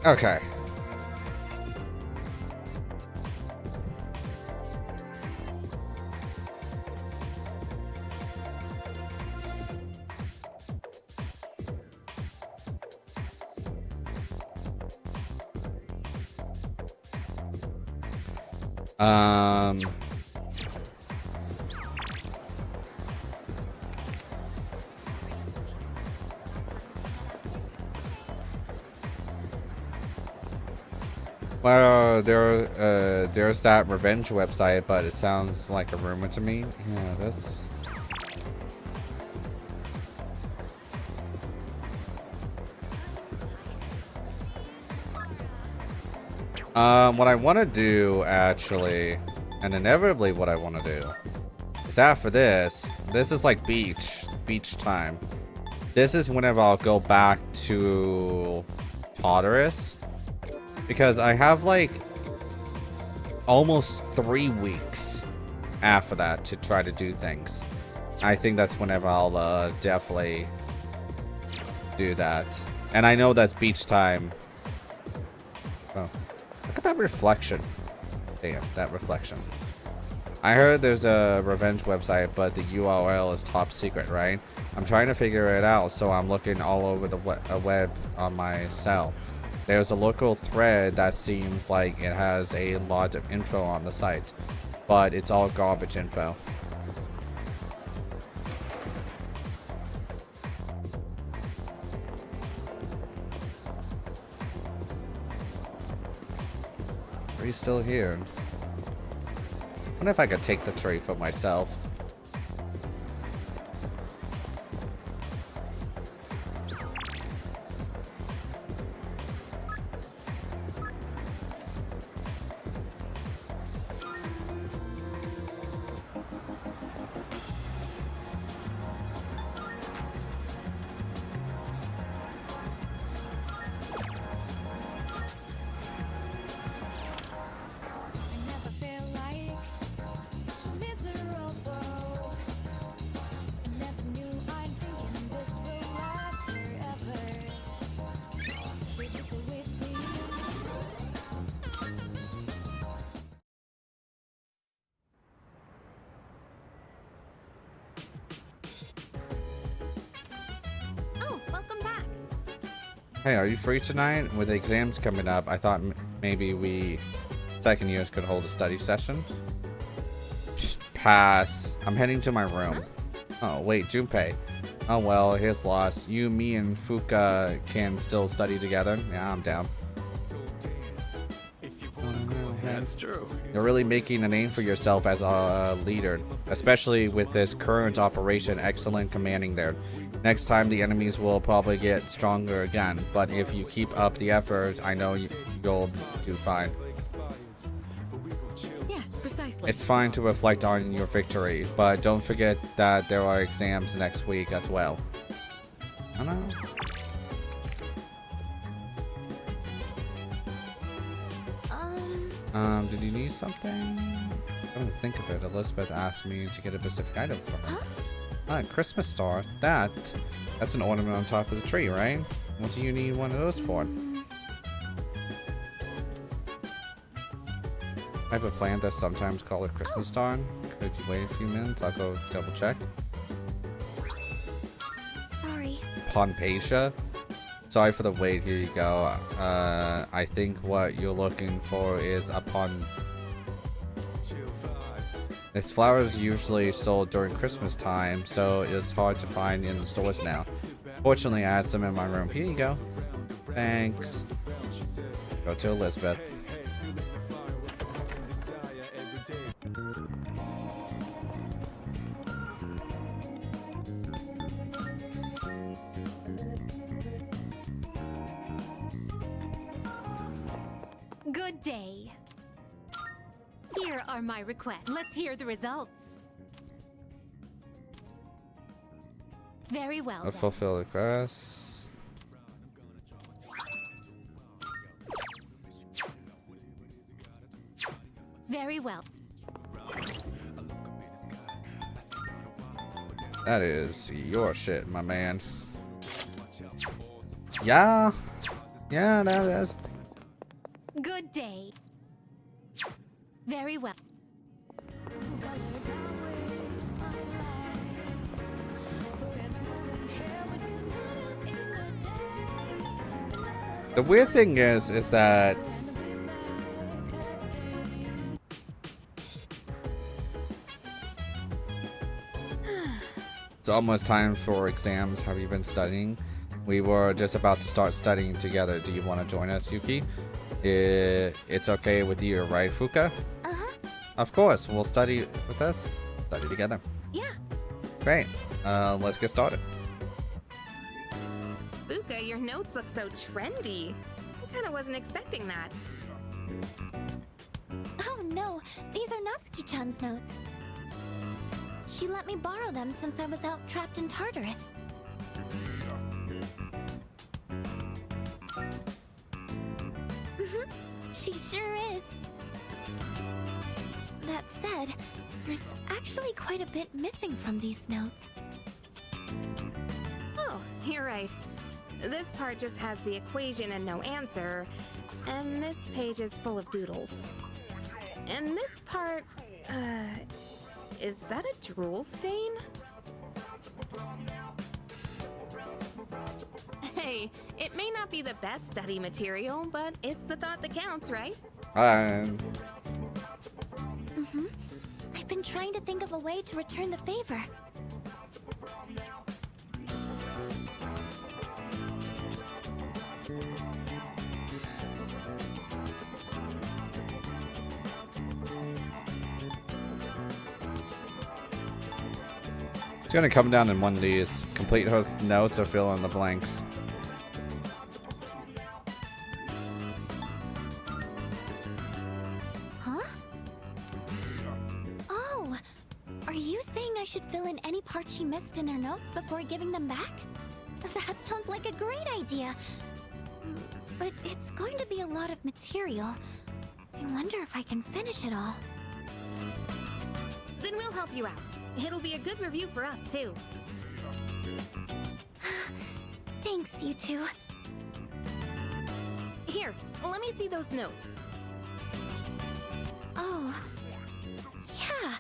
Okay. Well, there's that revenge website, but it sounds like a rumor to me. Yeah, that's... What I want to do, actually, and inevitably what I want to do, is after this is like beach time. This is whenever I'll go back to Tartarus, because I have like almost 3 weeks after that to try to do things. I think that's whenever I'll definitely do that. And I know that's beach time. Oh, look at that reflection. Damn, that reflection. I heard there's a revenge website, but the URL is top secret, right? I'm trying to figure it out, so I'm looking all over the web on my cell. There's a local thread that seems like it has a lot of info on the site, but it's all garbage info. Are you still here? I wonder if I could take the tree for myself. Hey, are you free tonight? With exams coming up, I thought maybe we second years could hold a study session. Pass. I'm heading to my room. Oh, wait, Junpei. Oh well, his loss. You, me, and Fuka can still study together. Yeah, I'm down. That's true. You're really making a name for yourself as a leader, especially with this current operation. Excellent commanding there. Next time the enemies will probably get stronger again, but if you keep up the effort, I know you'll do fine. Yes, precisely. It's fine to reflect on your victory, but don't forget that there are exams next week as well. I don't know. Did you need something? I don't think of it. Elizabeth asked me to get a specific item from her. Ah, Christmas star. That's an ornament on top of the tree, right? What do you need one of those for? I have a plant that's sometimes called a Christmas star. Could you wait a few minutes? I'll go double check. Sorry. Ponpacia. Sorry for the wait. Here you go. I think what you're looking for is a Its flowers usually sold during Christmas time, so it's hard to find in the stores now. Fortunately, I had some in my room. Here you go. Thanks. Go to Elizabeth. Good day. Here are my requests. Let's hear the results. Very well. I'll fulfill the request. Very well. That is your shit, my man. Yeah. Yeah, Very well. The weird thing is that it's almost time for exams. Have you been studying? We were just about to start studying together. Do you want to join us, Yuki? It's okay with you, right, Fuka? Uh-huh. Of course. We'll study with us. Study together. Yeah. Great. Let's get started. Fuka, your notes look so trendy. I kinda wasn't expecting that. Oh no, these are Natsuki-chan's notes. She let me borrow them since I was out trapped in Tartarus. She sure is. That said, there's actually quite a bit missing from these notes. Oh, you're right. This part just has the equation and no answer, and this page is full of doodles. And this part, is that a drool stain? Hey, it may not be the best study material, but it's the thought that counts, right? I've been trying to think of a way to return the favor. It's gonna come down in one of these. Complete her notes or fill in the blanks. Huh? Oh, are you saying I should fill in any part she missed in her notes before giving them back? That sounds like a great idea. But it's going to be a lot of material. I wonder if I can finish it all. Then we'll help you out. It'll be a good review for us, too. Thanks, you two. Here, let me see those notes. Oh, yeah.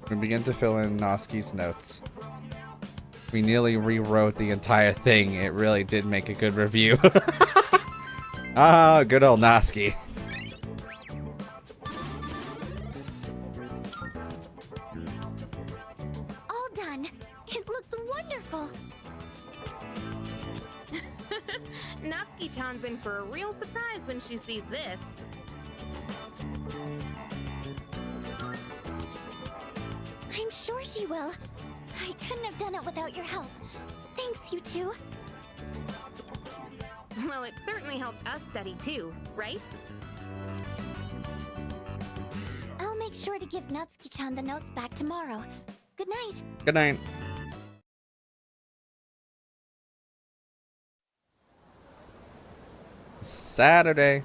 We begin to fill in Noski's notes. We nearly rewrote the entire thing. It really did make a good review. Ah, good old Noski. All done. It looks wonderful. Natsuki-chan's in for a real surprise when she sees this. I'm sure she will. I couldn't have done it without your help. Thanks, you two. Well, it certainly helped us study too, right? I'll make sure to give Natsuki-chan the notes back tomorrow. Good night. Good night. Saturday.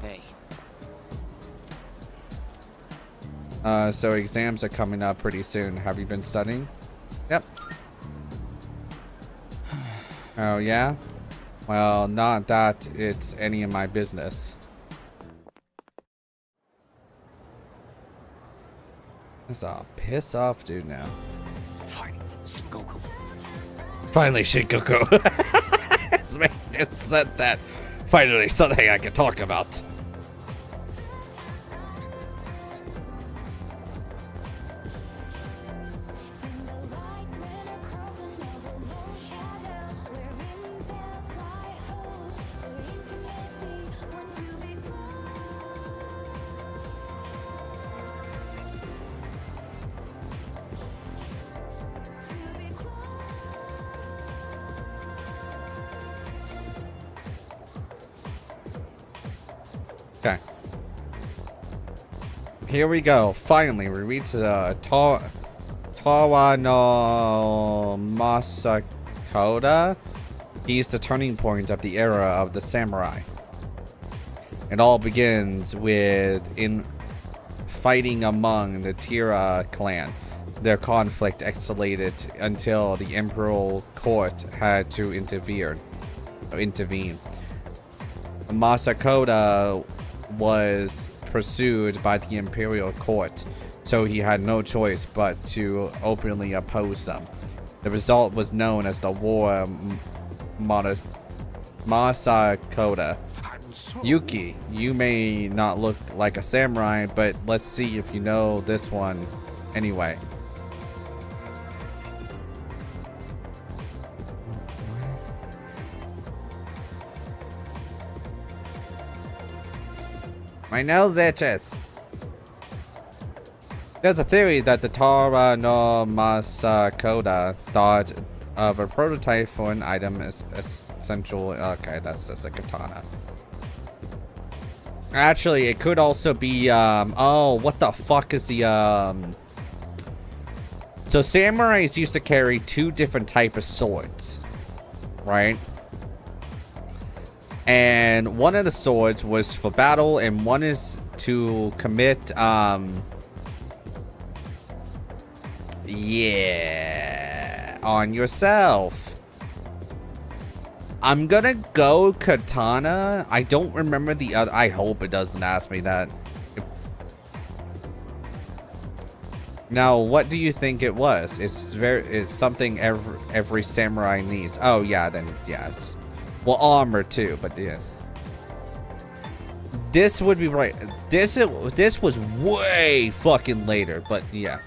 Hey. So exams are coming up pretty soon. Have you been studying? Yep. Oh, yeah? Well, not that it's any of my business. That's a piss off dude now. Fine, Sengoku. Finally, Shinkoku. Just said that. Finally, something I can talk about. Okay. Here we go. Finally, we reached Tawa no Masakoda. He's the turning point of the era of the samurai. It all begins with fighting among the Tira clan. their conflict escalated until the imperial court had to intervene. Masakota was pursued by the imperial court, so he had no choice but to openly oppose them. The result was known as the War Masakota. Yuki, you may not look like a samurai, but let's see if you know this one anyway. My nose itches. There's a theory that the Tara no Masakota thought of a prototype for an item as essential. Okay, that's just a katana. Actually, it could also be, oh, what the fuck is the, So samurais used to carry 2 different types of swords, right? And one of the swords was for battle, and one is to commit, yeah, on yourself. I'm gonna go katana. I don't remember the other. I hope it doesn't ask me that. Now, what do you think it was? It's something every samurai needs. Oh yeah, then yeah. It's, well, armor too, but yeah. This would be right. This was way fucking later, but yeah.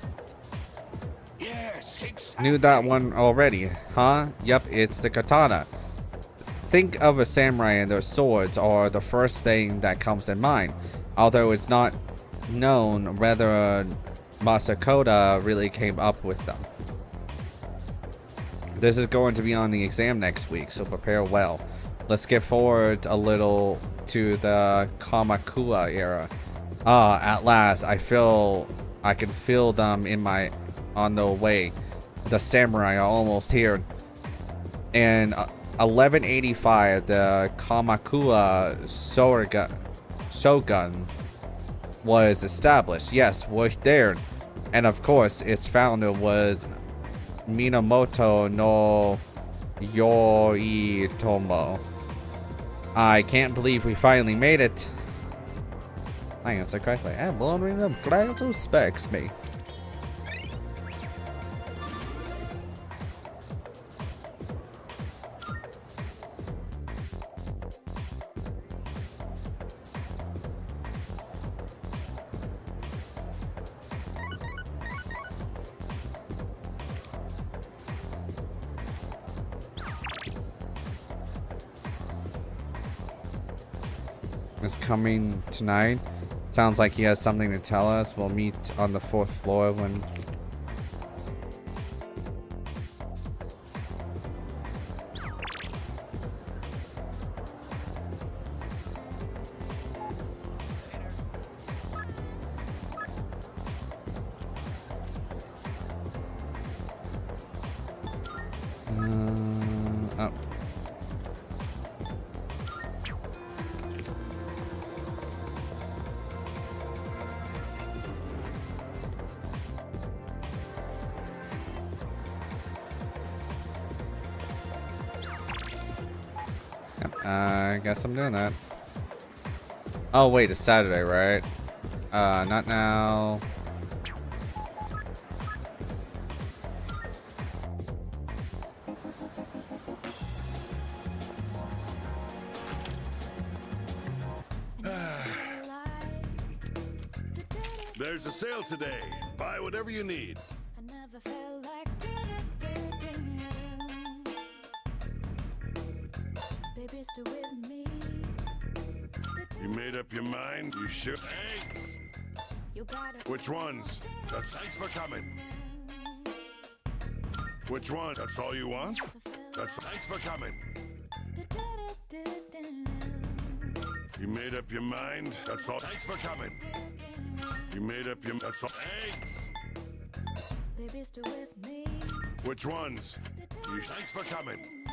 Yes, exactly. Knew that one already, huh? Yep, it's the katana. Think of a samurai and their swords are the first thing that comes in mind, although it's not known whether Masakota really came up with them. This is going to be on the exam next week, so prepare well. Let's skip forward a little to the Kamakura era. Ah, at last, I can feel them on the way. The samurai are almost here. And 1185, the Kamakura Shogun was established. Yes, we're there. And of course, its founder was Minamoto no Yoritomo. I can't believe we finally made it. Hang on, so correctly. I'm wondering if Grant respects me. Is coming tonight. Sounds like he has something to tell us. We'll meet on the 4th floor when... oh. I guess I'm doing that. Oh wait, it's Saturday, right? Not now. There's a sale today. Buy whatever you need. You made up your mind? You sure? Eggs! Which ones? Thanks for coming. Which one? That's all you want? Thanks for coming. You made up your mind? That's all. Thanks for coming. You made up your... That's all. Eggs! Which ones? Thanks for coming.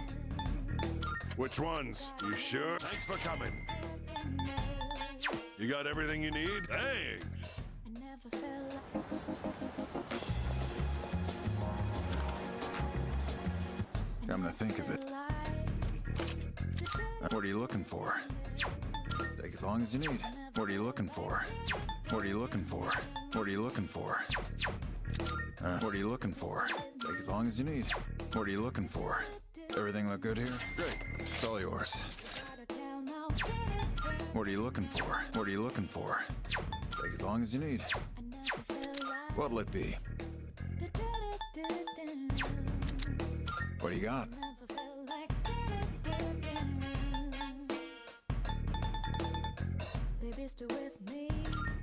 Which ones? You sure? Thanks for coming. You got everything you need? Thanks. Come to think of it. What are you looking for? Take as long as you need. What are you looking for? What are you looking for? What are you looking for? What are you looking for? Take as long as you need. What are you looking for? Everything look good here? Great. It's all yours. What are you looking for? What are you looking for? Take as long as you need. What'll it be? What do you got?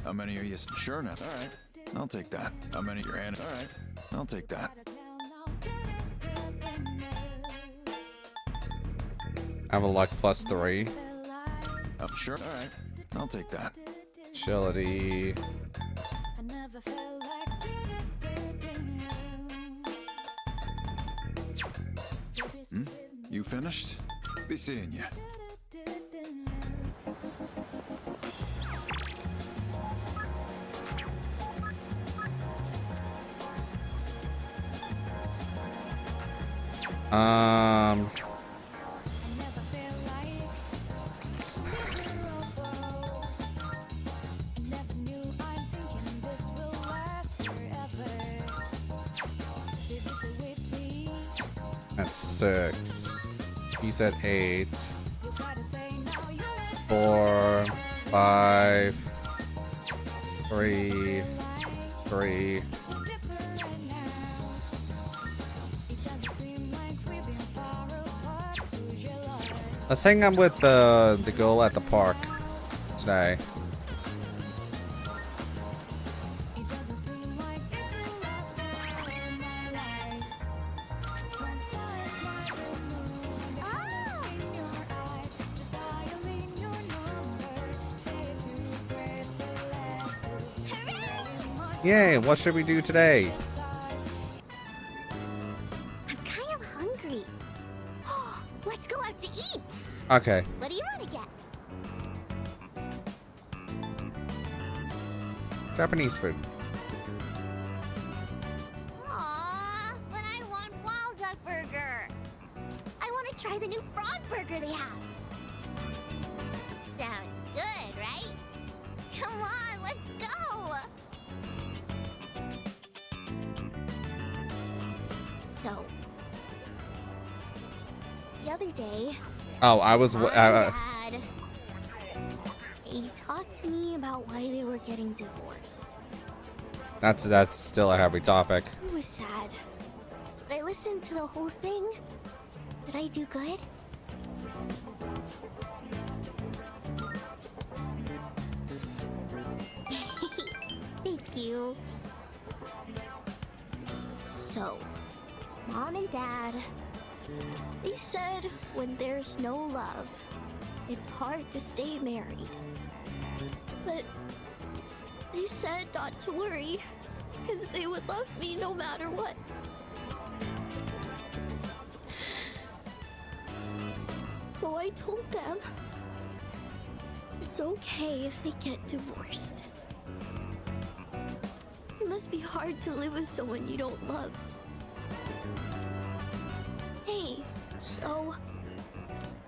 How many are you? Sure enough. All right. I'll take that. How many are in? All right. I'll take that. I have a luck +3. I'm sure. All right. I'll take that. Agility. You finished? Be seeing you. That's 6. He's at 8. 4, 5, 3, 3. Let's hang out with the girl at the park today. Yay, what should we do today? I'm kind of hungry. Let's go out to eat. Okay. What do you want to get? Japanese food. Aww, but I want wild duck burger. I want to try the new frog burger they have. Sounds good, right? Come on, let's go. So, the other day, Oh, I was. Mom and Dad, they talked to me about why they were getting divorced. That's still a heavy topic. It was sad, but I listened to the whole thing. Did I do good? Thank you. So, Mom and Dad, they said when there's no love, it's hard to stay married. But they said not to worry, because they would love me no matter what. So I told them it's okay if they get divorced. It must be hard to live with someone you don't love. Hey, so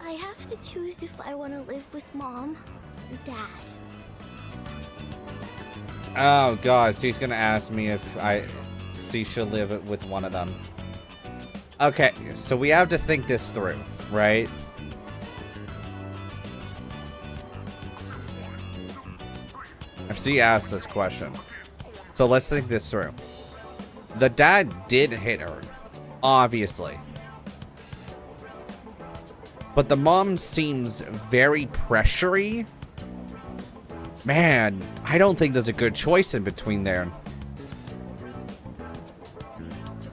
I have to choose if I want to live with Mom or Dad. Oh god, so he's gonna ask me if she should live with one of them. Okay, so we have to think this through, right? She asked this question. So let's think this through. The dad did hit her, obviously. But the mom seems very pressury. Man, I don't think there's a good choice in between there.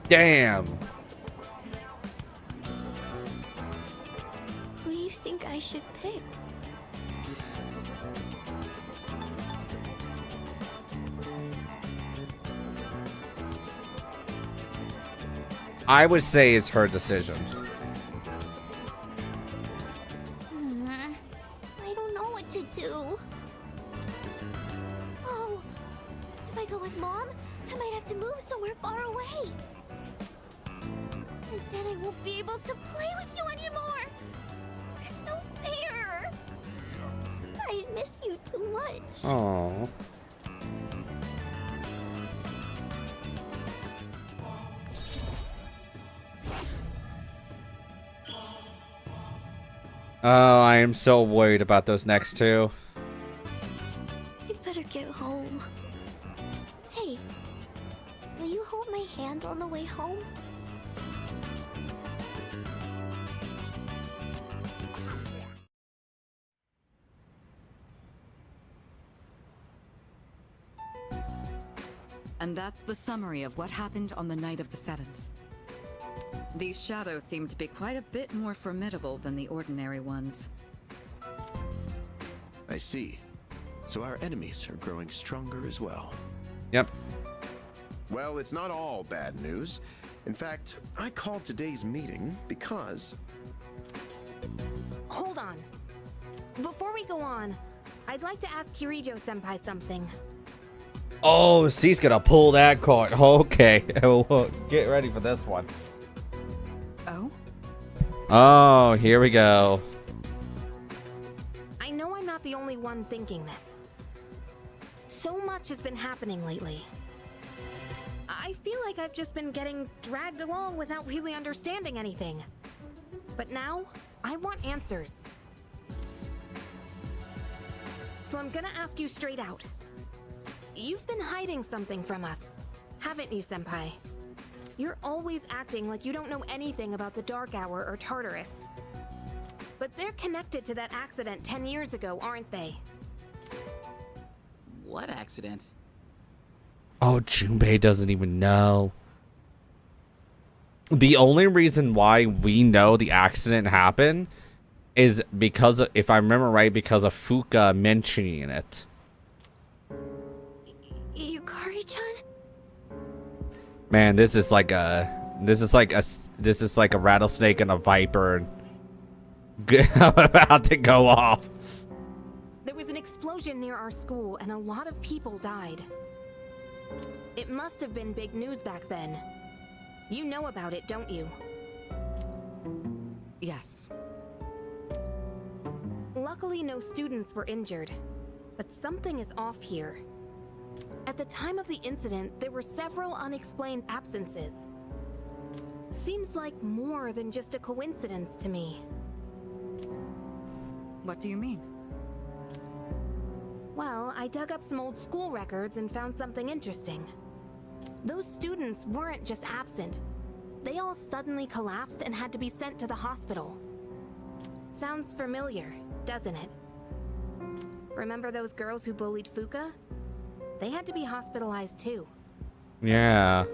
Damn. Who do you think I should pick? I would say it's her decision. I don't know what to do. Oh, if I go with Mom, I might have to move somewhere far away. And then I won't be able to play with you anymore. It's no fair. I miss you too much. Oh. Oh, I am so worried about those next two. I better get home. Hey, will you hold my hand on the way home? And that's the summary of what happened on the night of the 7th. These shadows seem to be quite a bit more formidable than the ordinary ones. I see. So our enemies are growing stronger as well. Yep. Well, it's not all bad news. In fact, I called today's meeting because... Hold on. Before we go on, I'd like to ask Kirijo-senpai something. Oh, she's gonna pull that card. Okay. Well, get ready for this one. Oh? Oh, here we go. I know I'm not the only one thinking this. So much has been happening lately. I feel like I've just been getting dragged along without really understanding anything. But now, I want answers. So I'm gonna ask you straight out. You've been hiding something from us, haven't you, Senpai? You're always acting like you don't know anything about the Dark Hour or Tartarus. But they're connected to that accident 10 years ago, aren't they? What accident? Oh, Junpei doesn't even know. The only reason why we know the accident happened is because, if I remember right, because of Fuka mentioning it. Yukari-chan? Man, this is like a rattlesnake and a viper about to go off. There was an explosion near our school and a lot of people died. It must have been big news back then. You know about it, don't you? Yes. Luckily, no students were injured, but something is off here. At the time of the incident, there were several unexplained absences. Seems like more than just a coincidence to me. What do you mean? Well, I dug up some old school records and found something interesting. Those students weren't just absent. They all suddenly collapsed and had to be sent to the hospital. Sounds familiar, doesn't it? Remember those girls who bullied Fuka? They had to be hospitalized too. Yeah.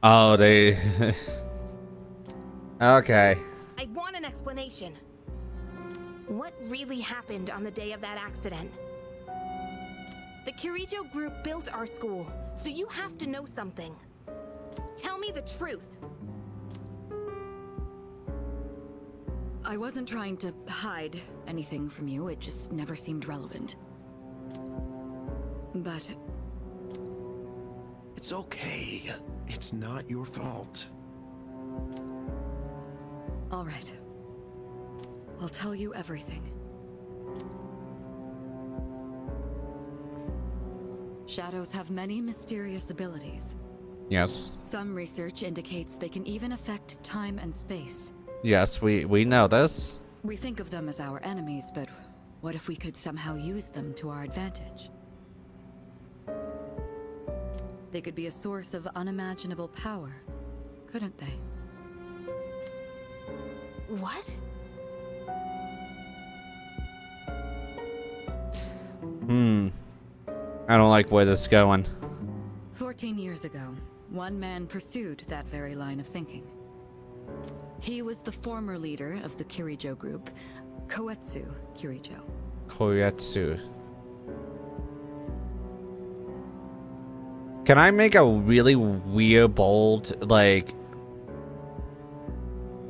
Oh, they... Okay. I want an explanation. What really happened on the day of that accident? The Kirijo group built our school, so you have to know something. Tell me the truth. I wasn't trying to hide anything from you, it just never seemed relevant. But... It's okay. It's not your fault. all right. I'll tell you everything. Shadows have many mysterious abilities. Yes. Some research indicates they can even affect time and space. Yes, we know this. We think of them as our enemies, but what if we could somehow use them to our advantage? They could be a source of unimaginable power, couldn't they? What? I don't like where this is going. 14 years ago, one man pursued that very line of thinking. He was the former leader of the Kirijo group, Koetsu Kirijo. Koetsu. Can I make a really weird, bold, like...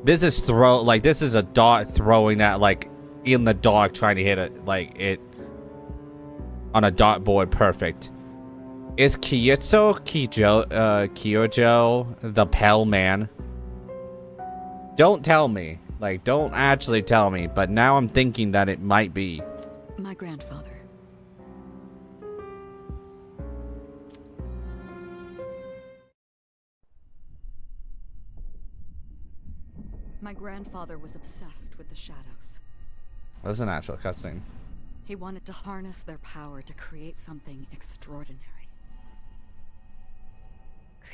This is this is a dot throwing at, like, in the dark, trying to hit it, like, it... on a dartboard, perfect. Is Kyojo the Pell Man? Don't tell me. Like, don't actually tell me. But now I'm thinking that it might be. My grandfather. My grandfather was obsessed with the shadows. That's an actual cutscene. He wanted to harness their power to create something extraordinary.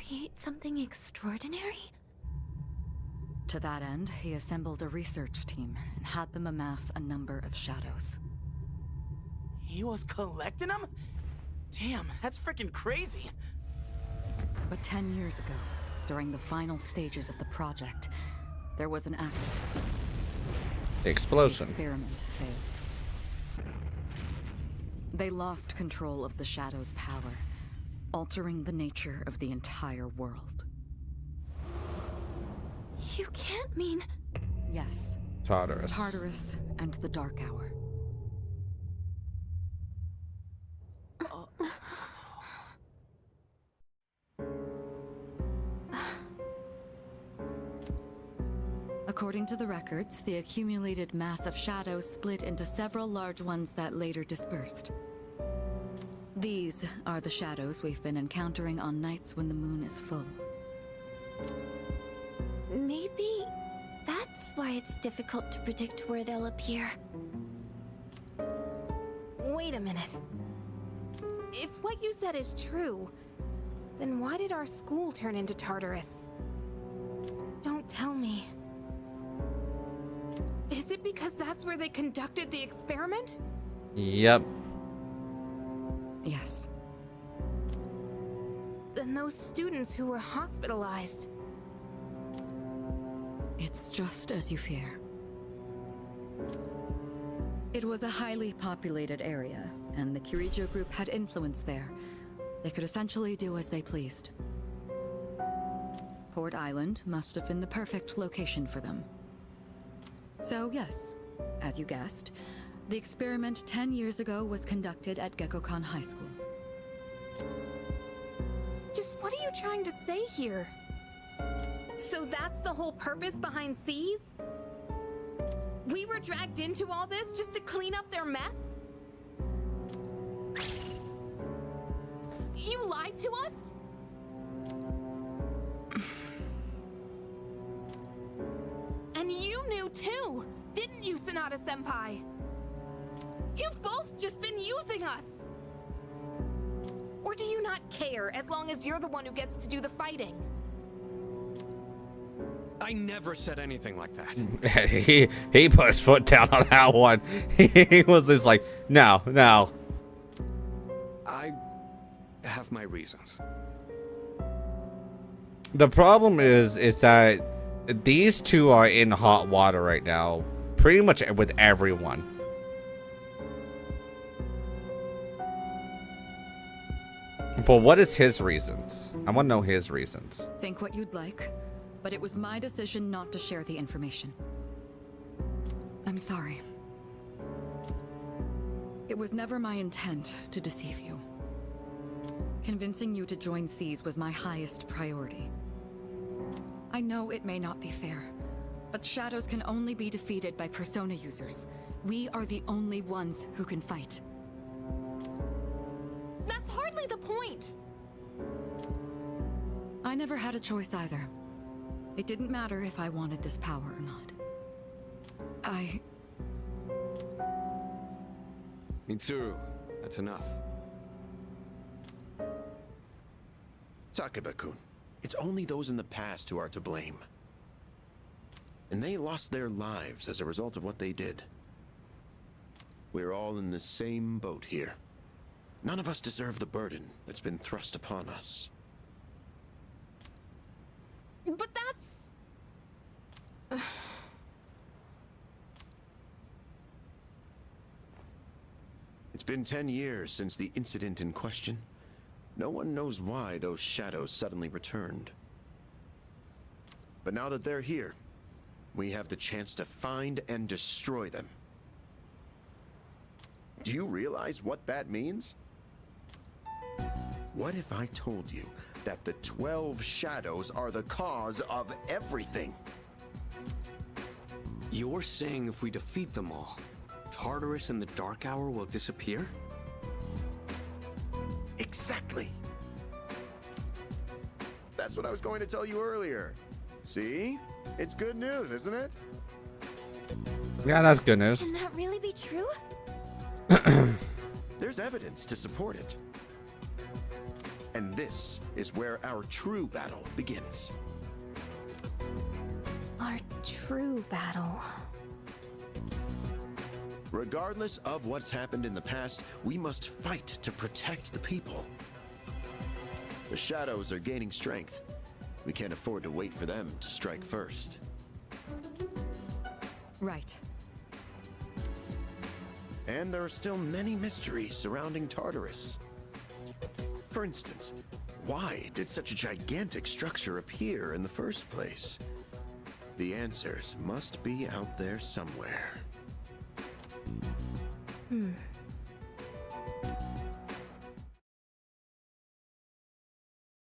Create something extraordinary? To that end, he assembled a research team and had them amass a number of shadows. He was collecting them? Damn, that's freaking crazy. But 10 years ago, during the final stages of the project, there was an accident. The explosion. The experiment failed. They lost control of the Shadow's power, altering the nature of the entire world. You can't mean... Yes. Tartarus. Tartarus and the Dark Hour. According to the records, the accumulated mass of shadows split into several large ones that later dispersed. These are the shadows we've been encountering on nights when the moon is full. Maybe that's why it's difficult to predict where they'll appear. Wait a minute. If what you said is true, then why did our school turn into Tartarus? Don't tell me. Is it because that's where they conducted the experiment? Yep. Yes. Then those students who were hospitalized. It's just as you fear. It was a highly populated area, and the Kirijo group had influence there. They could essentially do as they pleased. Port Island must have been the perfect location for them. So yes, as you guessed, the experiment 10 years ago was conducted at Gekkoukan High School. Just what are you trying to say here? So that's the whole purpose behind C's? We were dragged into all this just to clean up their mess? You lied to us? And you knew too, didn't you, Sanada-senpai? You've both just been using us! Or do you not care as long as you're the one who gets to do the fighting? I never said anything like that. he put his foot down on that one. He was just like, no. I have my reasons. The problem is that these two are in hot water right now, pretty much with everyone. But what is his reasons? I want to know his reasons. Think what you'd like, but it was my decision not to share the information. I'm sorry. It was never my intent to deceive you. Convincing you to join C's was my highest priority. I know it may not be fair, but shadows can only be defeated by persona users. We are the only ones who can fight. That's hardly the point! I never had a choice either. It didn't matter if I wanted this power or not. Mitsuru, that's enough. Takeba-kun, it's only those in the past who are to blame. And they lost their lives as a result of what they did. We're all in the same boat here. None of us deserve the burden that's been thrust upon us. But that's... It's been 10 years since the incident in question. No one knows why those shadows suddenly returned. But now that they're here, we have the chance to find and destroy them. Do you realize what that means? What if I told you that the 12 shadows are the cause of everything? You're saying if we defeat them all, Tartarus and the Dark Hour will disappear? Exactly. That's what I was going to tell you earlier. See? It's good news, isn't it? Yeah, that's good news. Can that really be true? There's evidence to support it. And this is where our true battle begins. Our true battle. Regardless of what's happened in the past, we must fight to protect the people. The shadows are gaining strength. We can't afford to wait for them to strike first. Right. And there are still many mysteries surrounding Tartarus. For instance, why did such a gigantic structure appear in the first place? The answers must be out there somewhere.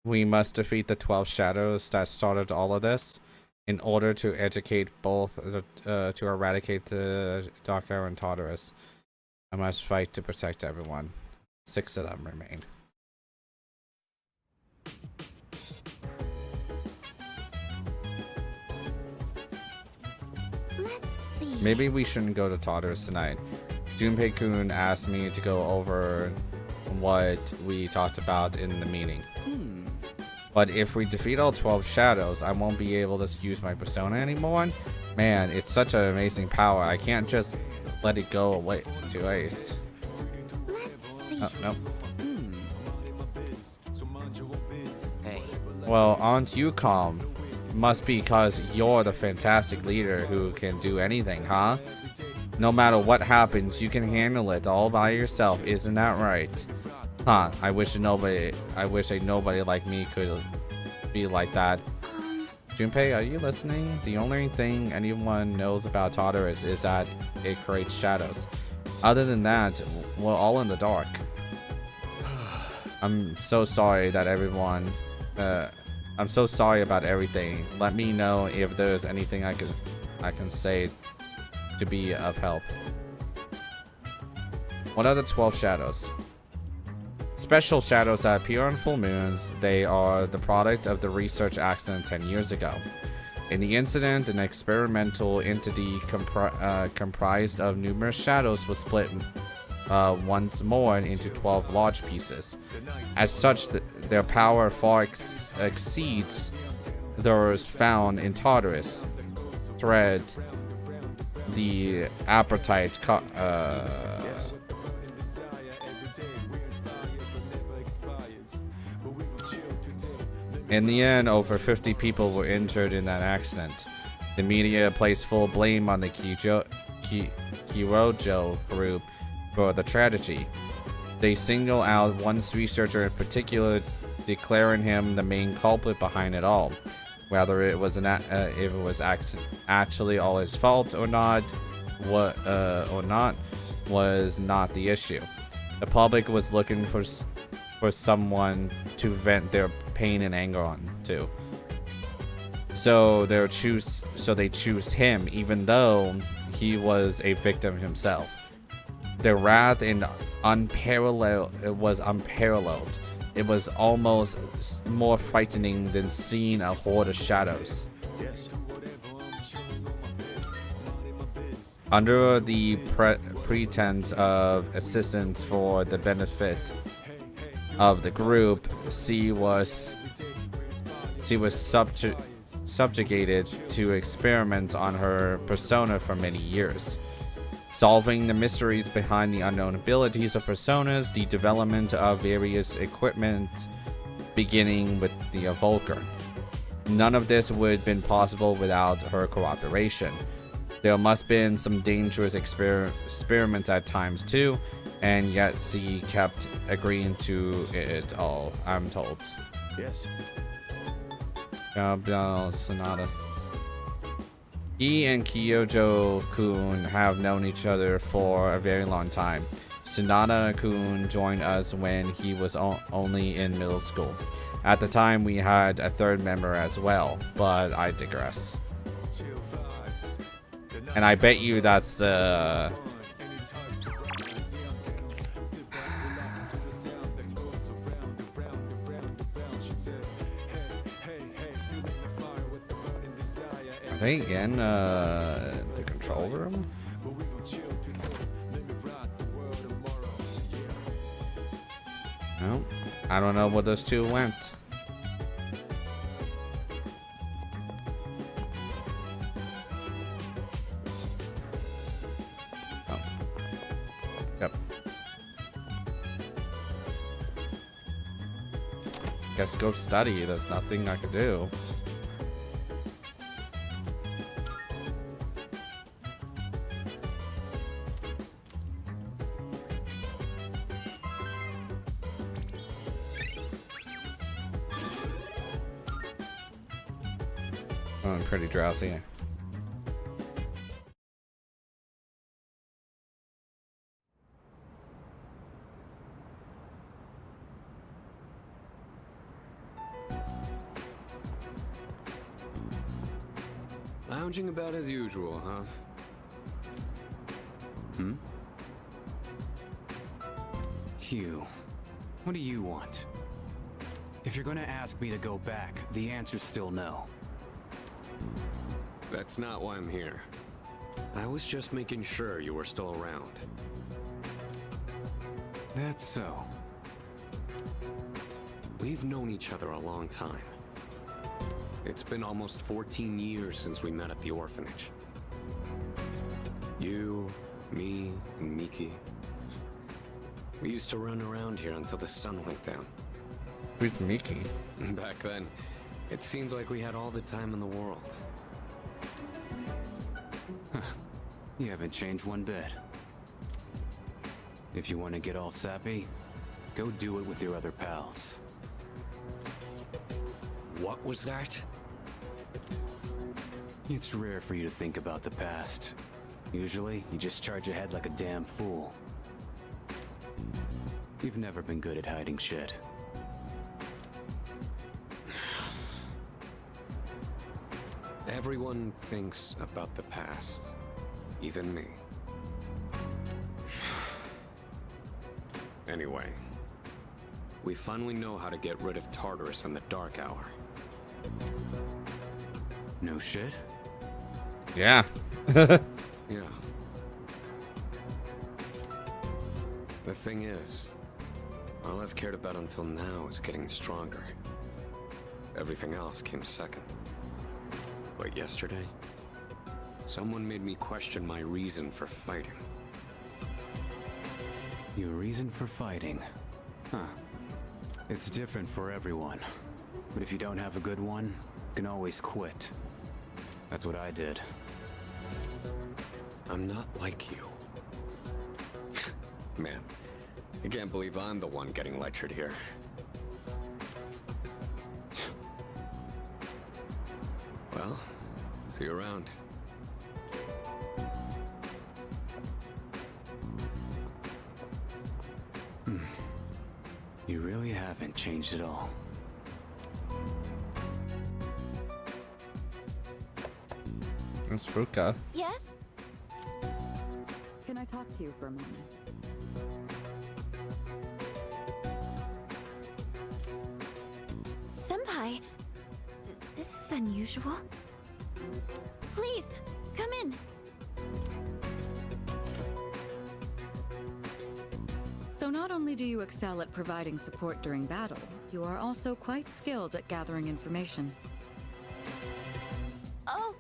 We must defeat the 12 shadows that started all of this in order to educate both, to eradicate the Dark Hour and Tartarus. I must fight to protect everyone. 6 of them remain. Let's see. Maybe we shouldn't go to Tartarus tonight. Junpei-kun asked me to go over what we talked about in the meeting. But if we defeat all 12 shadows, I won't be able to use my persona anymore. Man, it's such an amazing power. I can't just let it go away to waste. Let's see. Oh, no. Hey. Well, aren't you calm? Must be because you're the fantastic leader who can do anything, huh? No matter what happens, you can handle it all by yourself, isn't that right? Huh, I wish a nobody like me could be like that. Junpei, are you listening? The only thing anyone knows about Tartarus is that it creates shadows. Other than that, we're all in the dark. I'm so sorry that everyone... I'm so sorry about everything. Let me know if there's anything I can say to be of help. What are the 12 shadows? Special shadows that appear on full moons. They are the product of the research accident 10 years ago. In the incident, an experimental entity comprised of numerous shadows was split once more into 12 large pieces. As such, their power far exceeds those found in Tartarus. Thread, the appetite, In the end, over 50 people were injured in that accident. The media placed full blame on the Kirojo group for the tragedy. They single out one researcher in particular, declaring him the main culprit behind it all. Whether it was if it was actually all his fault or not, was not the issue. The public was looking for someone to vent their pain and anger on too. So they choose him, even though he was a victim himself. Their wrath was unparalleled. It was almost more frightening than seeing a horde of shadows. Yes. Under the pretense of assistance for the benefit of the group, she was subjugated to experiment on her persona for many years. Solving the mysteries behind the unknown abilities of personas, the development of various equipment, beginning with the Evoker. None of this would have been possible without her cooperation. There must have been some dangerous experiments at times too, and yet she kept agreeing to it all, I'm told. Yes. Sonatas. He and Kyojo-kun have known each other for a very long time. Tsunade-kun joined us when he was only in middle school. At the time, we had a third member as well, but I digress. And I bet you that's Are they in the control room? No, I don't know where those two went. Oh. Yep. Guess go study. There's nothing I could do. Oh, I'm pretty drowsy. Lounging about as usual, huh? Hugh, what do you want? If you're gonna ask me to go back, the answer's still no. That's not why I'm here. I was just making sure you were still around. That's so. We've known each other a long time. It's been almost 14 years since we met at the orphanage. You, me, and Miki. We used to run around here until the sun went down. Who's Miki? Back then, it seemed like we had all the time in the world. You haven't changed one bit. If you want to get all sappy, go do it with your other pals. What was that? It's rare for you to think about the past. Usually, you just charge ahead like a damn fool. You've never been good at hiding shit. Everyone thinks about the past. Even me. Anyway, we finally know how to get rid of Tartarus in the Dark Hour. No shit? Yeah. Yeah. The thing is, all I've cared about until now is getting stronger. Everything else came second. But yesterday, someone made me question my reason for fighting. Your reason for fighting? Huh. It's different for everyone. But if you don't have a good one, you can always quit. That's what I did. I'm not like you. Man, I can't believe I'm the one getting lectured here. Well, see you around. You really haven't changed at all. It's Furuka. Yes? Can I talk to you for a moment? Senpai, this is unusual. Please, come in. So not only do you excel at providing support during battle, you are also quite skilled at gathering information. Oh,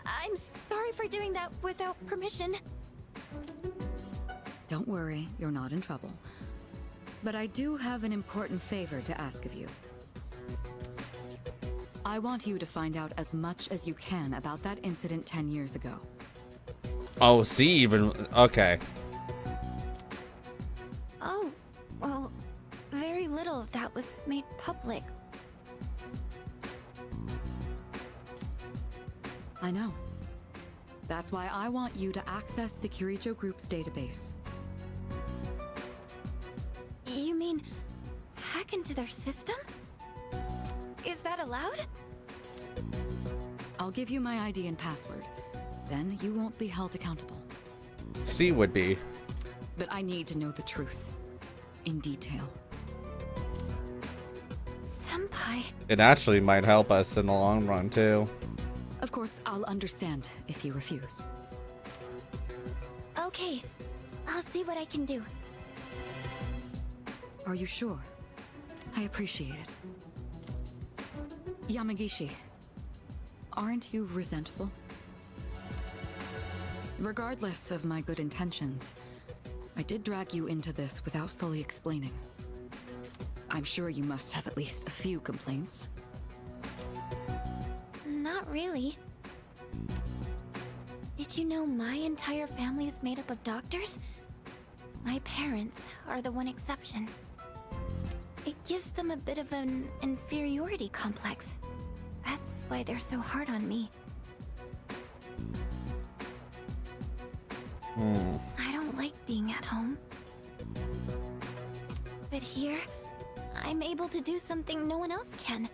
I'm sorry for doing that without permission. Don't worry, you're not in trouble. But I do have an important favor to ask of you. I want you to find out as much as you can about that incident 10 years ago. Oh, see, even okay. Oh, well, very little of that was made public. I know. That's why I want you to access the Kirijo Group's database. into their system? Is that allowed? I'll give you my ID and password. Then you won't be held accountable. C would be. But I need to know the truth. In detail. Senpai. It actually might help us in the long run, too. Of course, I'll understand if you refuse. Okay. I'll see what I can do. Are you sure? I appreciate it. Yamagishi, aren't you resentful? Regardless of my good intentions, I did drag you into this without fully explaining. I'm sure you must have at least a few complaints. Not really. Did you know my entire family is made up of doctors? My parents are the one exception. It gives them a bit of an inferiority complex. That's why they're so hard on me. I don't like being at home. But here, I'm able to do something no one else can.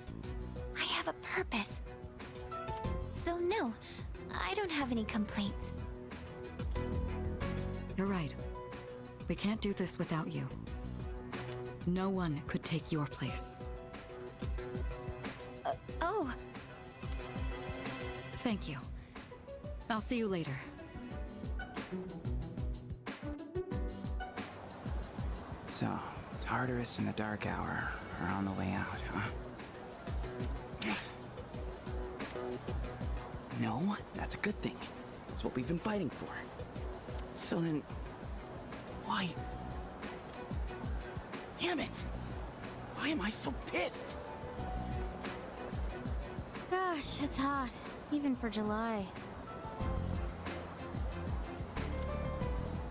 I have a purpose. So no, I don't have any complaints. You're right. We can't do this without you. No one could take your place. Oh. Thank you. I'll see you later. So, Tartarus and the Dark Hour are on the way out, huh? No, that's a good thing. That's what we've been fighting for. So then, why? Damn it! Why am I so pissed? Gosh, it's hot. Even for July.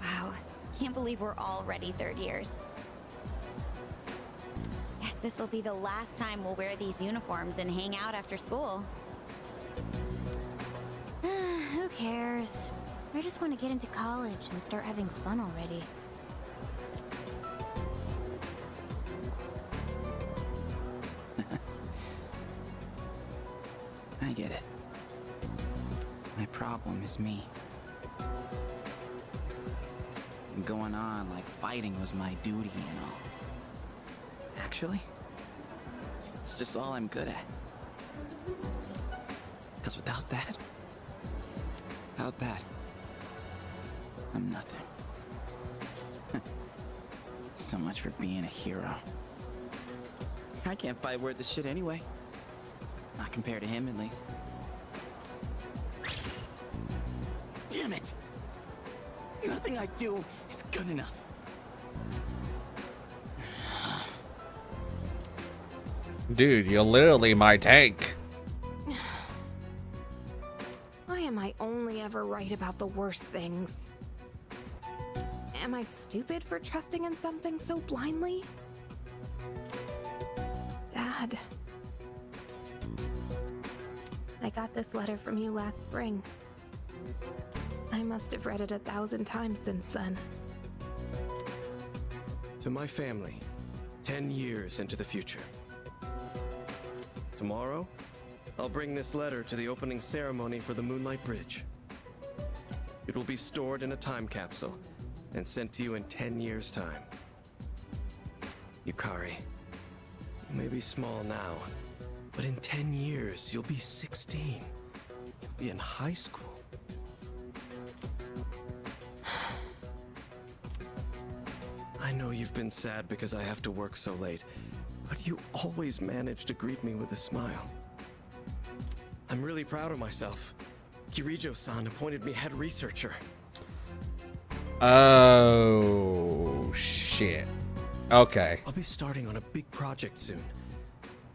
Wow, can't believe we're already third years. Guess this will be the last time we'll wear these uniforms and hang out after school. Who cares? I just want to get into college and start having fun already. I get it. My problem is me. Going on like fighting was my duty and all. Actually, it's just all I'm good at. Because without that, I'm nothing. So much for being a hero. I can't fight worth the shit anyway. Not compared to him, at least. Damn it! Nothing I do is good enough. Dude, you're literally my tank. Why am I only ever right about the worst things? Am I stupid for trusting in something so blindly? Dad. I got this letter from you last spring. I must have read it 1,000 times since then. To my family, 10 years into the future. Tomorrow, I'll bring this letter to the opening ceremony for the Moonlight Bridge. It will be stored in a time capsule and sent to you in 10 years' time. Yukari, you may be small now, but in 10 years, you'll be 16. You'll be in high school. I know you've been sad because I have to work so late, but you always manage to greet me with a smile. I'm really proud of myself. Kirijo-san appointed me head researcher. Oh, shit. Okay. I'll be starting on a big project soon.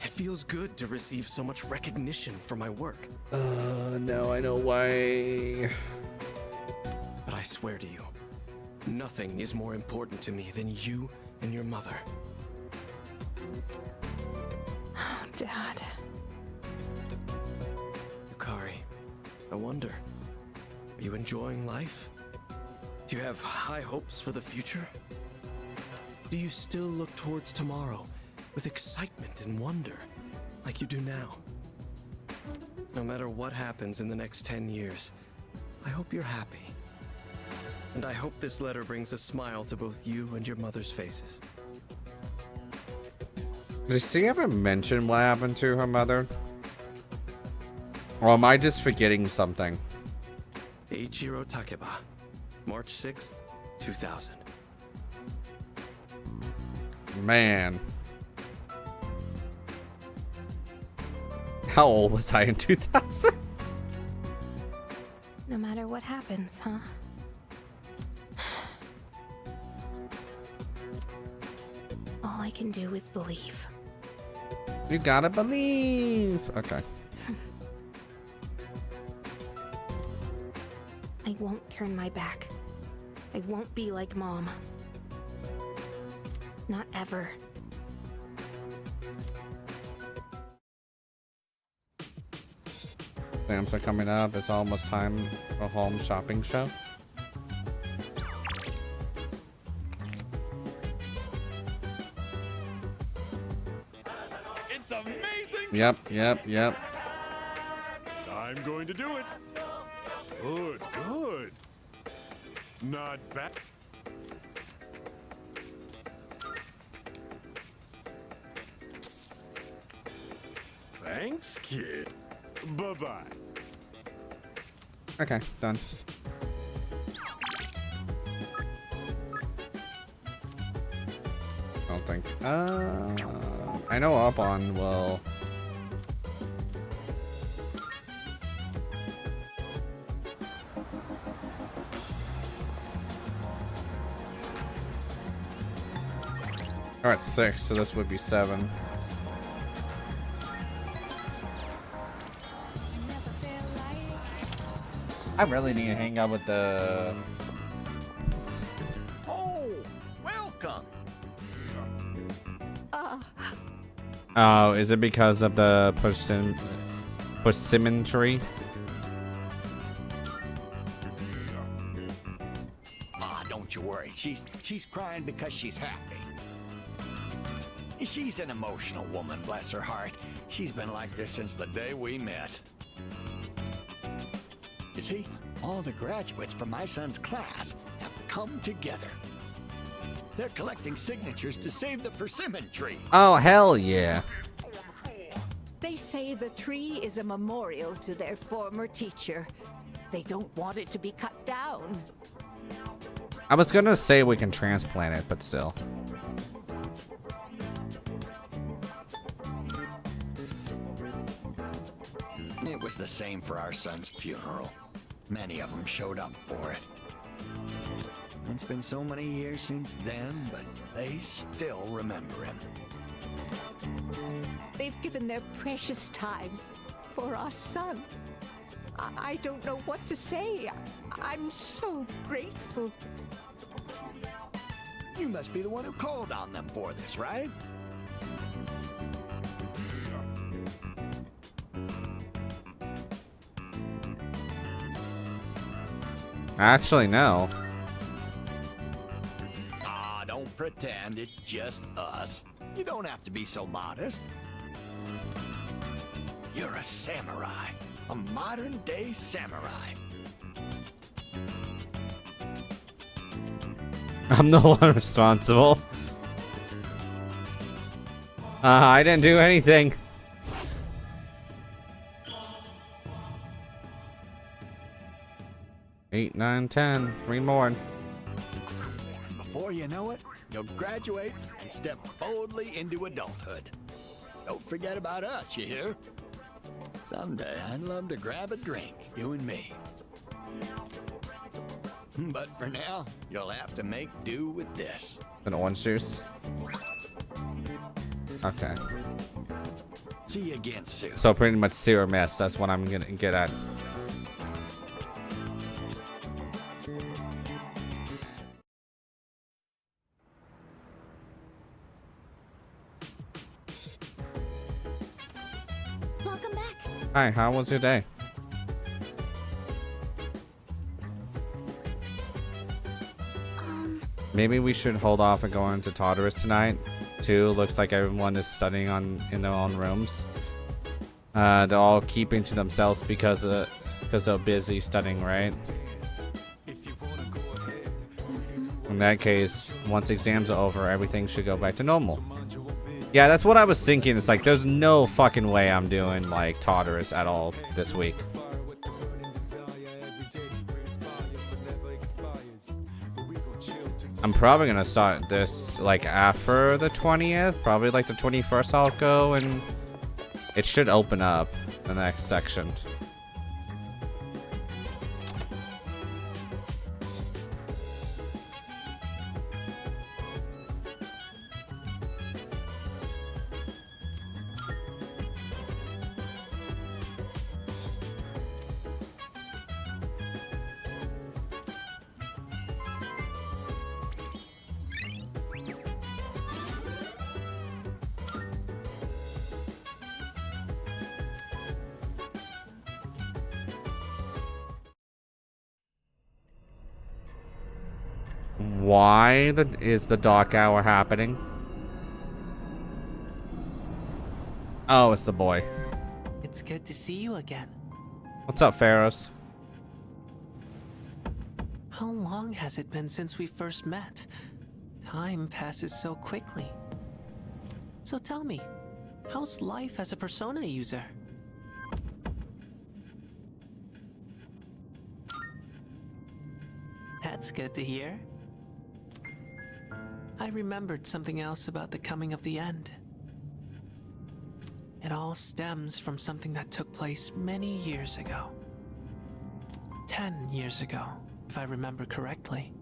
It feels good to receive so much recognition for my work. Now I know why. But I swear to you, nothing is more important to me than you and your mother. Oh, Dad. Yukari, I wonder, are you enjoying life? Do you have high hopes for the future? Do you still look towards tomorrow with excitement and wonder, like you do now. No matter what happens in the next 10 years, I hope you're happy. And I hope this letter brings a smile to both you and your mother's faces. Did she ever mention what happened to her mother? Or am I just forgetting something? Eiichiro Takeba, March 6th, 2000. Man. How old was I in 2000? No matter what happens, huh? All I can do is believe. You gotta believe. Okay. I won't turn my back. I won't be like Mom. Not ever. Exams are coming up. It's almost time for home shopping show. It's amazing. Yep. I'm going to do it. Good. Not bad. Thanks, kid. Bye-bye. Okay, done. I don't think. I know up on will. All right, 6, so this would be 7. I really need to hang out with the. Oh, welcome. Oh, is it because of the persimmon-tree? Don't you worry. She's crying because she's happy. She's an emotional woman, bless her heart. She's been like this since the day we met. You see, all the graduates from my son's class have come together. They're collecting signatures to save the persimmon tree. Oh, hell yeah. They say the tree is a memorial to their former teacher. They don't want it to be cut down. I was gonna say we can transplant it, but still. It was the same for our son's funeral. Many of them showed up for it. It's been so many years since then, but they still remember him. They've given their precious time for our son. I don't know what to say. I'm so grateful. You must be the one who called on them for this, right? Actually, no. Don't pretend it's just us. You don't have to be so modest. You're a samurai. A modern-day samurai. I'm the one responsible. I didn't do anything. Eight, 9, 10. 3 more. Before you know it, you'll graduate and step boldly into adulthood. Don't forget about us, you hear? Someday I'd love to grab a drink, you and me. But for now, you'll have to make do with this. An orange juice. Okay. See you again soon. So pretty much 0 miss. That's what I'm gonna get at. Welcome back. Hi, how was your day? Maybe we should hold off and go into Tartarus tonight. too. Looks like everyone is studying in their own rooms. They're all keeping to themselves because they're busy studying, right? In that case, once exams are over, everything should go back to normal. Yeah, that's what I was thinking. It's like, there's no fucking way I'm doing, like, Tartarus at all this week. I'm probably gonna start this, like, after the 20th. Probably, like, the 21st I'll go, and it should open up the next section. Why is the dark hour happening? Oh, it's the boy. It's good to see you again. What's up, Pharaohs? How long has it been since we first met? Time passes so quickly. So tell me, how's life as a Persona user? That's good to hear. I remembered something else about the coming of the end. It all stems from something that took place many years ago. 10 years ago, if I remember correctly.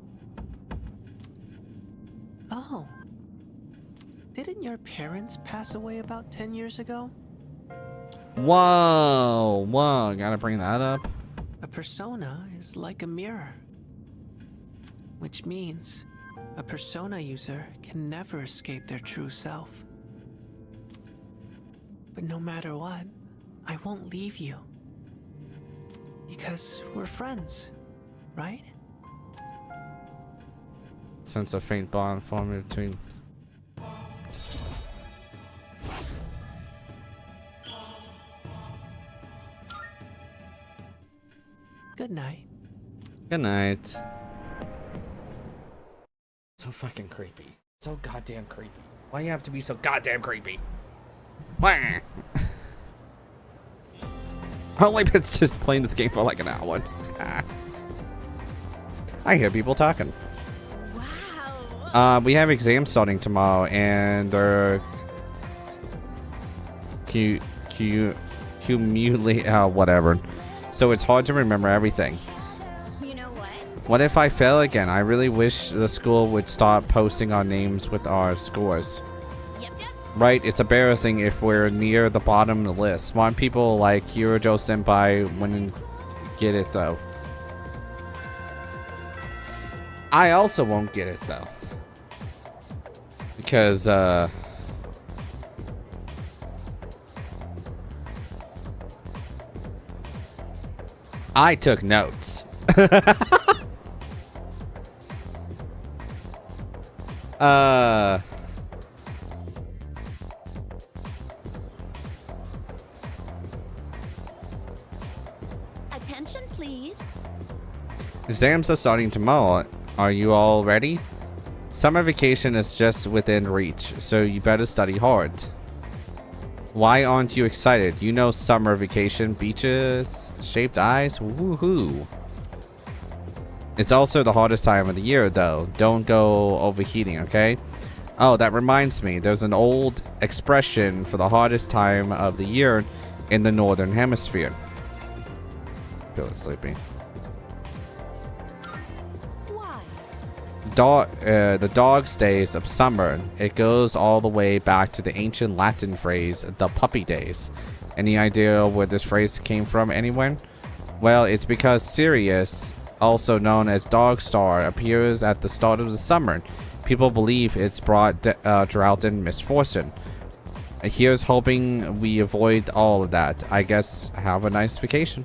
Oh. Didn't your parents pass away about 10 years ago? Whoa, gotta bring that up. A persona is like a mirror. Which means a persona user can never escape their true self. But no matter what, I won't leave you. Because we're friends, right? Sense a faint bond forming between. Good night. Good night. So fucking creepy. So goddamn creepy. Why you have to be so goddamn creepy? Why? I've only been just playing this game for like an hour. I hear people talking. Wow. We have exams starting tomorrow, and they're whatever. So it's hard to remember everything. What if I fail again? I really wish the school would start posting our names with our scores. Right? It's embarrassing if we're near the bottom of the list. Smart people like Hirojo Senpai wouldn't get it though. I also won't get it though. Because, I took notes. Attention, please. Exams are starting tomorrow. Are you all ready? Summer vacation is just within reach, so you better study hard. Why aren't you excited? You know summer vacation, beaches, shaped eyes, woohoo. It's also the hottest time of the year, though. Don't go overheating, okay? Oh, that reminds me. There's an old expression for the hottest time of the year in the northern hemisphere. Feel sleepy. Why? The dog's days of summer. It goes all the way back to the ancient Latin phrase, the puppy days. Any idea where this phrase came from, anyone? Well, it's because Sirius, also known as Dog Star, appears at the start of the summer. People believe it's brought drought and misfortune. Here's hoping we avoid all of that. I guess have a nice vacation.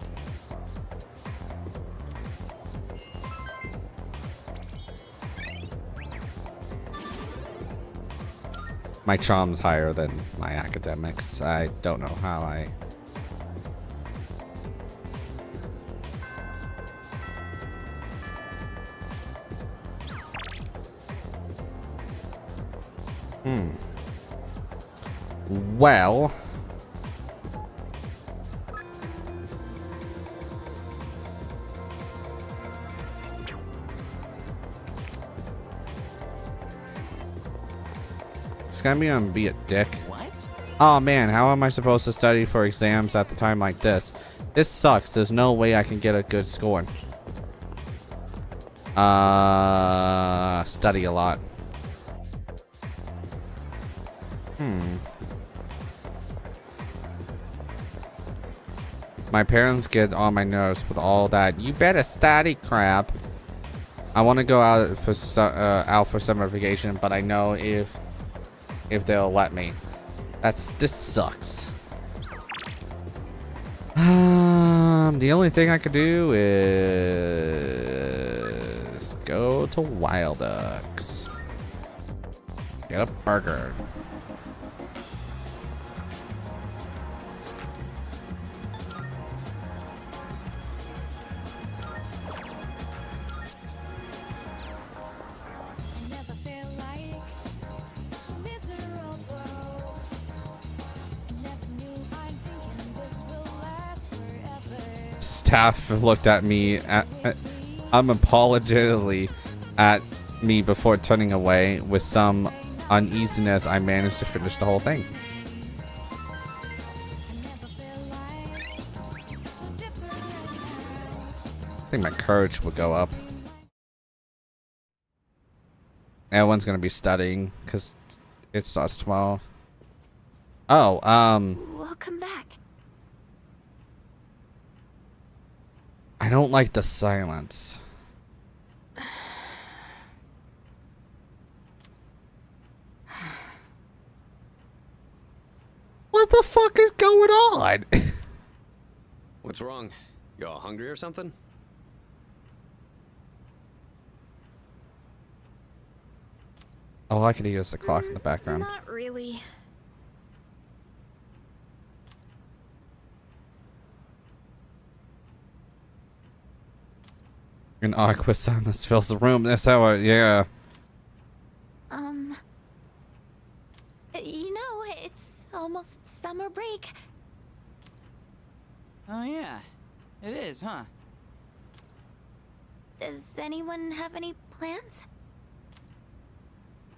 My charm's higher than my academics. I don't know how I... Well... It's gonna be a dick. What? Oh man, how am I supposed to study for exams at the time like this? This sucks. There's no way I can get a good score. Study a lot. My parents get on my nerves with all that. You better study crap. I want to go out for summer vacation, but I know if they'll let me. This sucks. The only thing I could do is go to Wild Ducks. Get a burger. Staff looked at me unapologetically at me before turning away. With some uneasiness, I managed to finish the whole thing. I think my courage would go up. Everyone's gonna be studying because it starts tomorrow. Oh, Welcome back. I don't like the silence. What the fuck is going on? What's wrong? You all hungry or something? All I can hear is the clock in the background. Not really. An awkward silence fills the room. That's how yeah. You know, it's almost summer break. Oh yeah, it is, huh? Does anyone have any plans?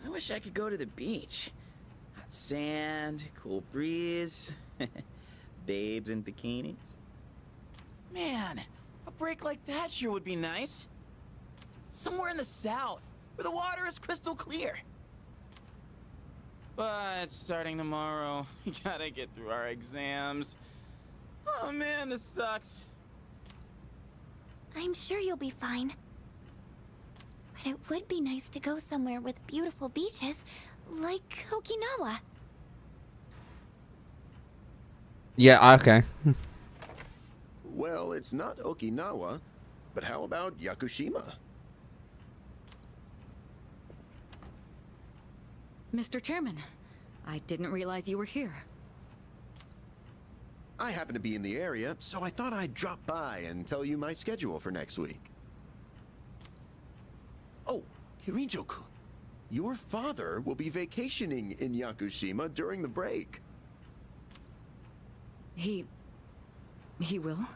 I wish I could go to the beach. Hot sand, cool breeze, babes in bikinis. Man, a break like that sure would be nice. Somewhere in the south, where the water is crystal clear. But starting tomorrow, we gotta get through our exams. Oh man, this sucks. I'm sure you'll be fine. But it would be nice to go somewhere with beautiful beaches, like Okinawa. Yeah, okay. Well, it's not Okinawa, but how about Yakushima? Mr. Chairman, I didn't realize you were here. I happen to be in the area, so I thought I'd drop by and tell you my schedule for next week. Oh, Hirinjo-kun, your father will be vacationing in Yakushima during the break. He will?